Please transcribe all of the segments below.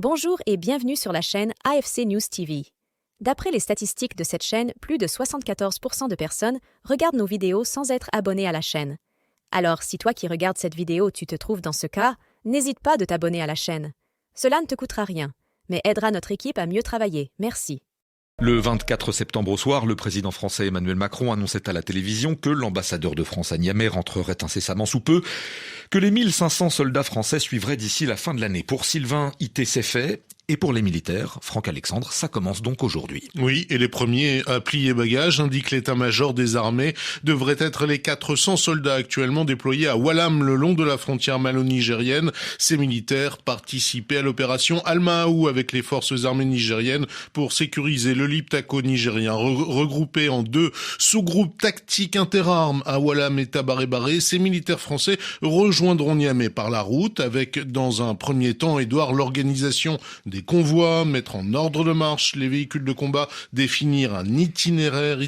Bonjour et bienvenue sur la chaîne AFC News TV. D'après les statistiques de cette chaîne, plus de 74% de personnes regardent nos vidéos sans être abonnées à la chaîne. Alors, si toi qui regardes cette vidéo, tu te trouves dans ce cas, n'hésite pas de t'abonner à la chaîne. Cela ne te coûtera rien, mais aidera notre équipe à mieux travailler. Merci. Le 24 septembre au soir, le président français Emmanuel Macron annonçait à la télévision que l'ambassadeur de France à Niamey rentrerait incessamment sous peu, que les 1500 soldats français suivraient d'ici la fin de l'année. Pour Sylvain Ité, c'est fait. Et pour les militaires, Franck Alexandre, ça commence donc aujourd'hui. Oui, et les premiers à plier bagages, indique l'état-major des armées, devraient être les 400 soldats actuellement déployés à Walam, le long de la frontière malo-nigérienne. Ces militaires participaient à l'opération Al-Mahaou avec les forces armées nigériennes pour sécuriser le Liptako nigérien. Regroupés en deux sous-groupes tactiques interarmes à Walam et Tabaré-Baré, ces militaires français rejoindront Niamey par la route avec, dans un premier temps, Édouard, l'organisation des convois, mettre en ordre de marche les véhicules de combat, définir un itinéraire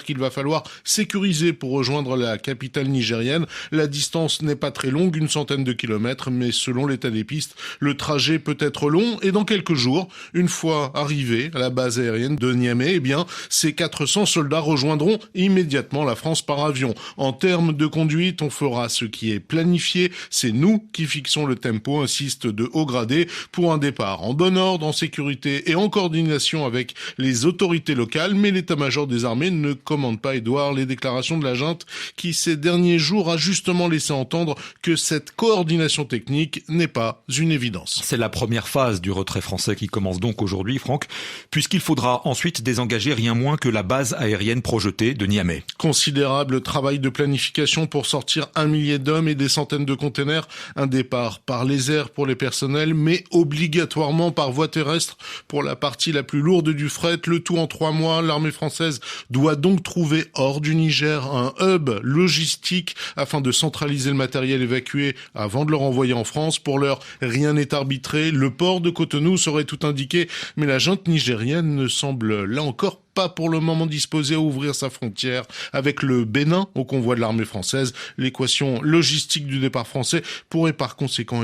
qu'il va falloir sécuriser pour rejoindre la capitale nigérienne. La distance n'est pas très longue, 100 kilomètres, mais selon l'état des pistes, le trajet peut être long et dans quelques jours, une fois arrivés à la base aérienne de Niamey, ces 400 soldats rejoindront immédiatement la France par avion. En termes de conduite, on fera ce qui est planifié, c'est nous qui fixons le tempo, insiste de haut gradé, pour un départ en bon ordre, en sécurité et en coordination avec les autorités locales, mais l'état-major des armées ne commande pas, Édouard, les déclarations de la junte qui, ces derniers jours, a justement laissé entendre que cette coordination technique n'est pas une évidence. C'est la première phase du retrait français qui commence donc aujourd'hui, Franck, puisqu'il faudra ensuite désengager rien moins que la base aérienne projetée de Niamey. Considérable travail de planification pour sortir 1 millier d'hommes et des centaines de containers, un départ par les airs pour les personnels, mais obligatoirement par voie terrestre pour la partie la plus lourde du fret, le tout en 3 mois. L'armée française doit donc trouver hors du Niger un hub logistique afin de centraliser le matériel évacué avant de le renvoyer en France. Pour l'heure, rien n'est arbitré. Le port de Cotonou serait tout indiqué, mais la junte nigérienne ne semble là encore pas pour le moment disposée à ouvrir sa frontière avec le Bénin au convoi de l'armée française. L'équation logistique du départ français pourrait par conséquent,